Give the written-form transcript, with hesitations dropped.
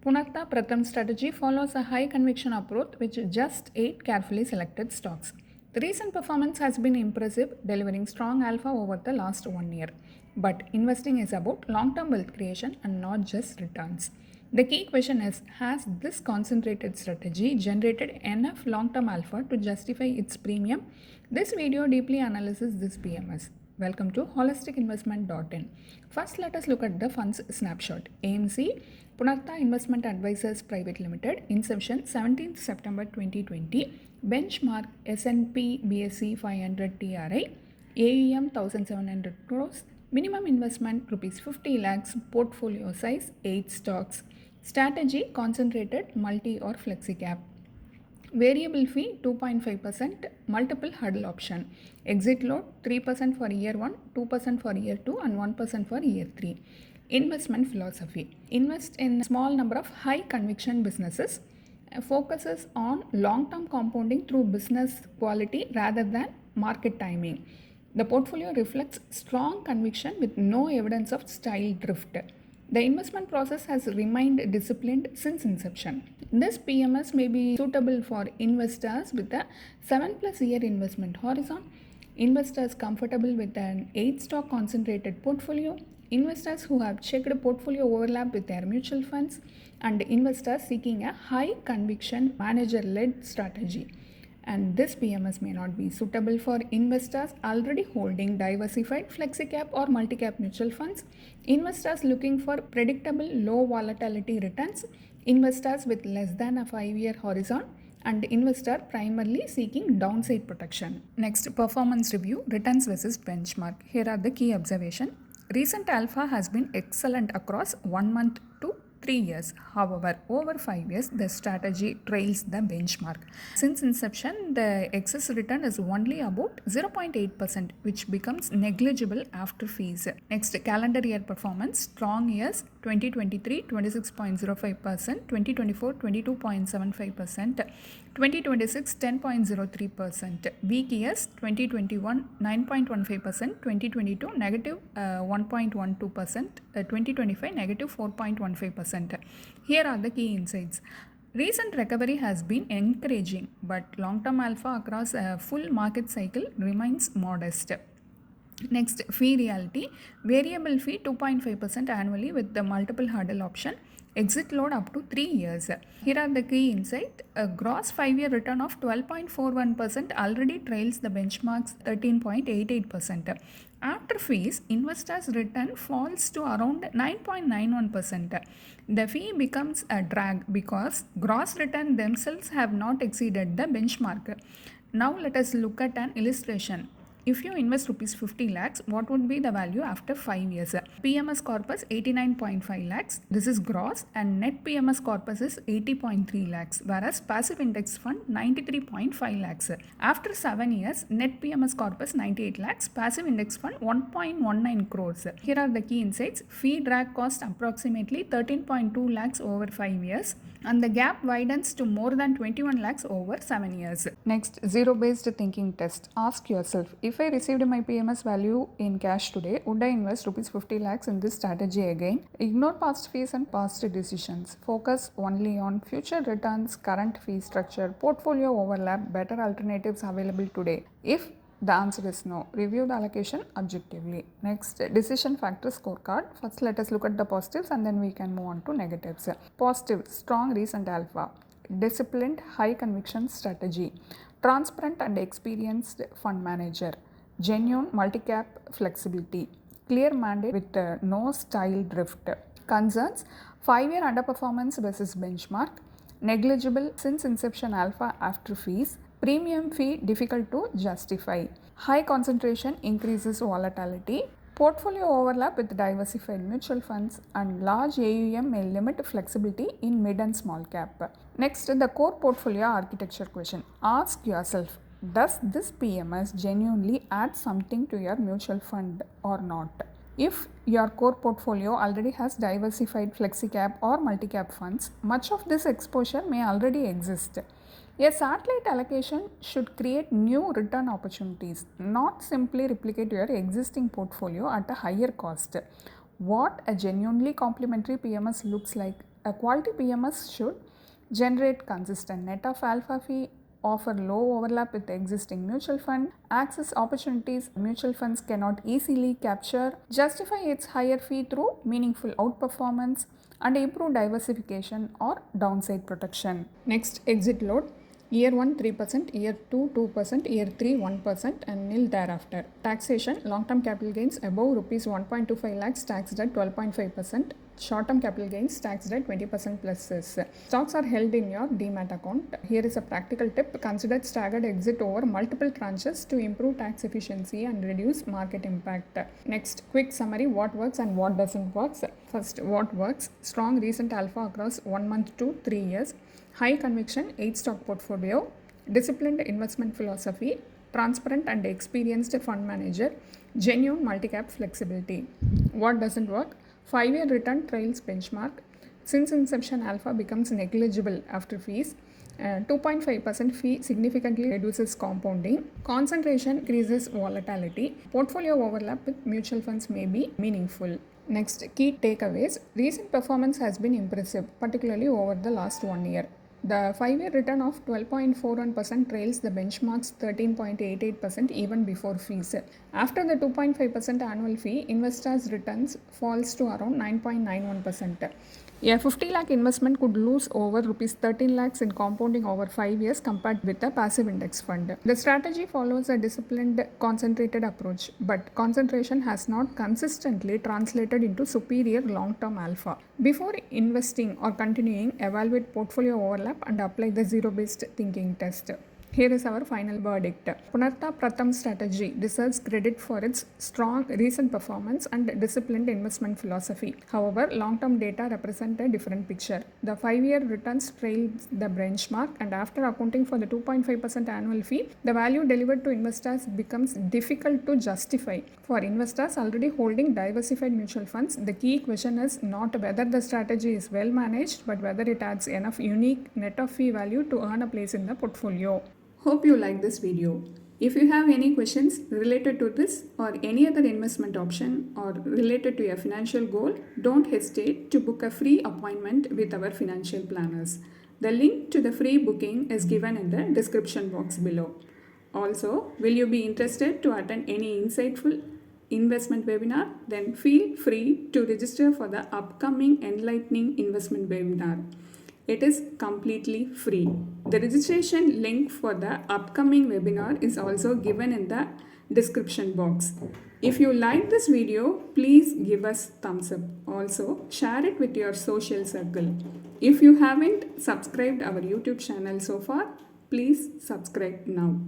Purnartha Pratham strategy follows a high conviction approach with just 8 carefully selected stocks. The recent performance has been impressive, delivering strong alpha over the last 1 year. But investing is about long-term wealth creation and not just returns. The key question is, has this concentrated strategy generated enough long-term alpha to justify its premium? This video deeply analyzes this PMS. Welcome to holisticinvestment.in. First, let us look at the fund's snapshot. AMC, Purnartha Investment Advisors Private Limited, inception 17th September 2020, benchmark S&P BSE 500 TRI, AUM 1700 crores, minimum investment rupees 50 lakhs, portfolio size 8 stocks, strategy concentrated multi or flexi cap. Variable fee 2.5%, multiple hurdle option. Exit load 3% for year 1, 2% for year 2 and 1% for year 3. Investment philosophy. Invest in a small number of high conviction businesses. Focuses on long-term compounding through business quality rather than market timing. The portfolio reflects strong conviction with no evidence of style drift. The investment process has remained disciplined since inception. This PMS may be suitable for investors with a 7+ year investment horizon, investors comfortable with an 8 stock concentrated portfolio, investors who have checked portfolio overlap with their mutual funds, and investors seeking a high conviction manager-led strategy. And this PMS may not be suitable for investors already holding diversified flexi-cap or multi-cap mutual funds, investors looking for predictable low volatility returns, investors with less than a 5-year horizon, and investor primarily seeking downside protection. Next, performance review, returns versus benchmark. Here are the key observations. Recent alpha has been excellent across 1 month to 3 years. However, over 5 years, the strategy trails the benchmark. Since inception, the excess return is only about 0.8%, which becomes negligible after fees. Next, calendar year performance. Strong years 2023 26.05%, 2024 22.75%, 2026 10.03%. Weak years 2021 9.15%, 2022 negative 1.12%, 2025 negative 4.15%. Here are the key insights. Recent recovery has been encouraging, but long-term alpha across a full market cycle remains modest. Next, fee reality. Variable fee 2.5% annually with the multiple hurdle option. Exit load up to 3 years. Here are the key insight. A gross 5-year return of 12.41% already trails the benchmark's 13.88%. After fees, investors' return falls to around 9.91%. The fee becomes a drag because gross return themselves have not exceeded the benchmark. Now let us look at an illustration. If you invest rupees 50 lakhs, what would be the value after 5 years? PMS corpus 89.5 lakhs. This is gross, and net PMS corpus is 80.3 lakhs, whereas passive index fund 93.5 lakhs. After 7 years, net PMS corpus 98 lakhs, passive index fund 1.19 crores. Here are the key insights. Fee drag cost approximately 13.2 lakhs over 5 years, and the gap widens to more than 21 lakhs over 7 years. Next, zero-based thinking test. Ask yourself, if I received my PMS value in cash today, would I invest rupees 50 lakhs in this strategy again? Ignore past fees and past decisions. Focus only on future returns, current fee structure, portfolio overlap, better alternatives available today. If the answer is no, review the allocation objectively. Next, decision factor scorecard. First, let us look at the positives and then we can move on to negatives. Positive, strong recent alpha. Disciplined, high conviction strategy. Transparent and experienced fund manager. Genuine multi-cap flexibility. Clear mandate with no style drift. Concerns, 5-year underperformance versus benchmark. Negligible since inception alpha after fees. Premium fee difficult to justify. High concentration increases volatility. Portfolio overlap with diversified mutual funds, and large AUM may limit flexibility in mid and small cap. Next, the core portfolio architecture question. Ask yourself, does this PMS genuinely add something to your mutual fund or not? If your core portfolio already has diversified flexi-cap or multi-cap funds, much of this exposure may already exist. A satellite allocation should create new return opportunities, not simply replicate your existing portfolio at a higher cost. What a genuinely complementary PMS looks like: A quality PMS should generate consistent net of alpha fee, offer low overlap with the existing mutual fund, access opportunities mutual funds cannot easily capture, justify its higher fee through meaningful outperformance, and improve diversification or downside protection. Next, exit load. Year 1 3%, year 2 2%, year 3 1%, and nil thereafter. Taxation, long-term capital gains above rupees 1.25 lakhs taxed at 12.5%. Short-term capital gains taxed at 20% plus cess. Stocks are held in your demat account. Here is a practical tip. Consider staggered exit over multiple tranches to improve tax efficiency and reduce market impact. Next, quick summary: what works and what doesn't work. First, what works: strong recent alpha across 1 month to 3 years. High conviction 8 stock portfolio, disciplined investment philosophy, transparent and experienced fund manager, genuine multi-cap flexibility. What doesn't work? 5-year return trails benchmark. Since inception, alpha becomes negligible after fees. 2.5% fee significantly reduces compounding. Concentration increases volatility. Portfolio overlap with mutual funds may be meaningful. Next, key takeaways. Recent performance has been impressive, particularly over the last 1 year. The 5-year return of 12.41% trails the benchmark's 13.88% even before fees. After the 2.5% annual fee, investors' returns falls to around 9.91%. A 50 lakh investment could lose over rupees 13 lakhs in compounding over 5 years compared with a passive index fund. The strategy follows a disciplined, concentrated approach, but concentration has not consistently translated into superior long-term alpha. Before investing or continuing, evaluate portfolio overlap and apply the zero-based thinking test. Here is our final verdict. Purnartha Pratham strategy deserves credit for its strong recent performance and disciplined investment philosophy. However, long-term data represent a different picture. The 5-year returns trail the benchmark, and after accounting for the 2.5% annual fee, the value delivered to investors becomes difficult to justify. For investors already holding diversified mutual funds, the key question is not whether the strategy is well managed, but whether it adds enough unique net of fee value to earn a place in the portfolio. Hope you like this video. If you have any questions related to this or any other investment option or related to your financial goal, don't hesitate to book a free appointment with our financial planners. The link to the free booking is given in the description box below. Also, will you be interested to attend any insightful investment webinar? Then feel free to register for the upcoming enlightening investment webinar. It is completely free. The registration link for the upcoming webinar is also given in the description box. If you like this video, please give us thumbs up. Also, share it with your social circle. If you haven't subscribed our YouTube channel so far, please subscribe now.